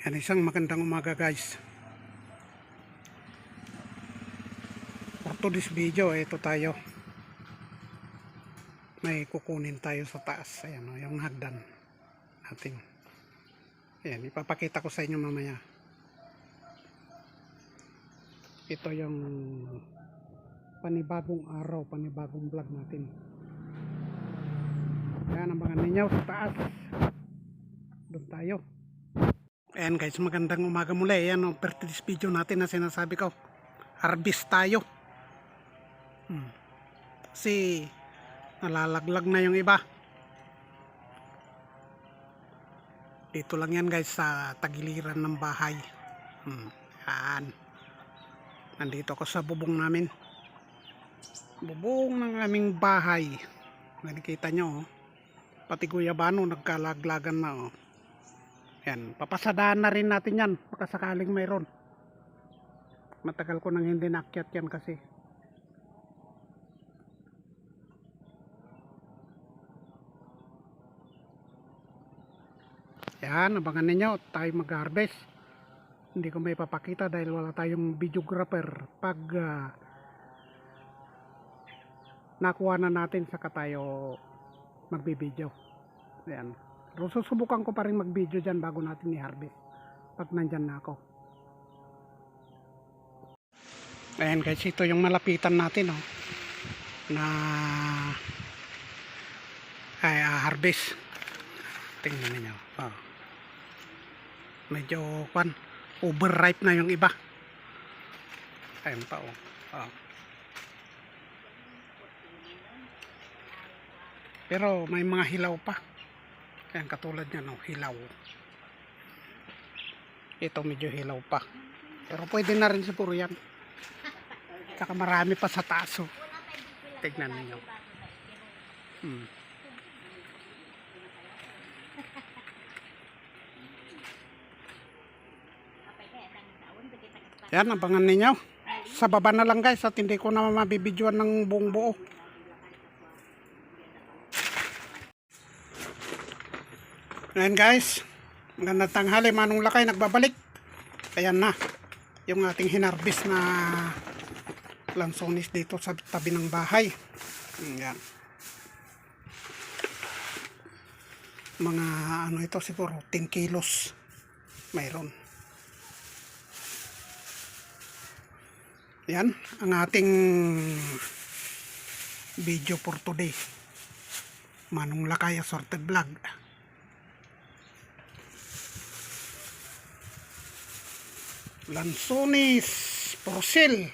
Yan, isang magandang umaga guys. For today's video, ito tayo. May kukunin tayo sa taas. Ayan o, yung hagdan natin. Ayan, ipapakita ko sa inyo mamaya. Ito yung panibagong araw, panibagong vlog natin. Ayan, abangan ninyo sa taas. Doon tayo. Ayan guys, magandang umaga muli. Ayan o, per today's video natin na sinasabi ko. Harvest tayo. Kasi nalalaglag na yung iba. Dito lang yan guys sa tagiliran ng bahay. Yan. Nandito ako sa bubong namin. Bubong ng aming bahay. Nakikita nyo oh. Pati guyabano nagkalaglagan na oh. Yan, papasadaan na rin natin yan baka sakaling mayroon. Matagal ko nang hindi naakyat yan kasi. Yan, abangan ninyo tayo mag-harvest. Hindi ko may papakita dahil wala tayong videographer. Pag nakuha na natin saka tayo magbibideo. Yan. Pero susubukan ko pa rin mag-video dyan bago natin i-harvest pag nandyan na ako. Ayan guys, ito yung malapitan natin oh, na harvest. Tingnan niyo oh. Medyo overripe na yung iba. Ayan pa oh. Pero may mga hilaw pa. Ayan, katulad yan oh, hilaw. Ito medyo hilaw pa. Pero pwede na rin siguro yan. Saka marami pa sa taas oh. Tignan niyo. Yan, abangan ninyo. Sa baba na lang guys at hindi ko na mabibidyoan ng buong buo. Ayan guys, magandang tanghali, Manong Lakay nagbabalik. Ayan na yung ating hinarvest na lansones dito sa tabi ng bahay. Ayan. Mga ano ito siguro 10 kilos mayroon. Yan ang ating video for today. Manong Lakay Assorted Vlog. Lansones for sale.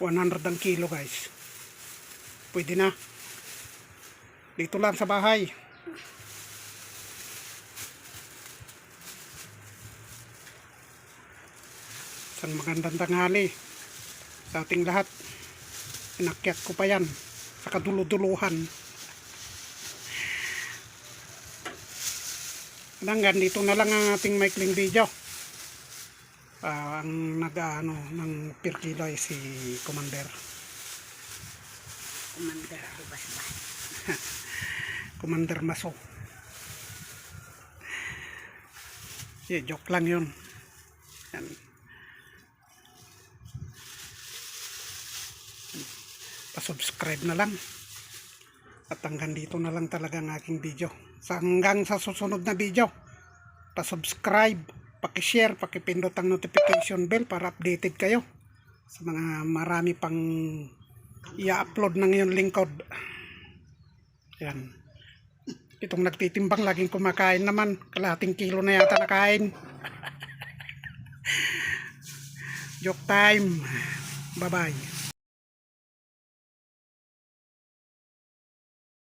100 ang kilo guys. Pwede na. Dito lang sa bahay. Isang magandang tanghali sa ating lahat. Inakyat ko pa yan sa kaduluduluhan. Hanggang dito na lang ang ating maikling video. Ang nag-ano ng per kilo ay si Commander Commander Maso. Yeah, joke lang yun. Yan. Pa-subscribe na lang. At hanggang dito na lang talaga ang aking video. Hanggang sa susunod na video, pa-subscribe, paki-share, paki-pindot ang notification bell para updated kayo sa mga marami pang i-upload ng iyong lingkod. Yan. Itong nagtitimbang laging kumakain naman, kalahating kilo na yata nakain. Joke time. Bye bye.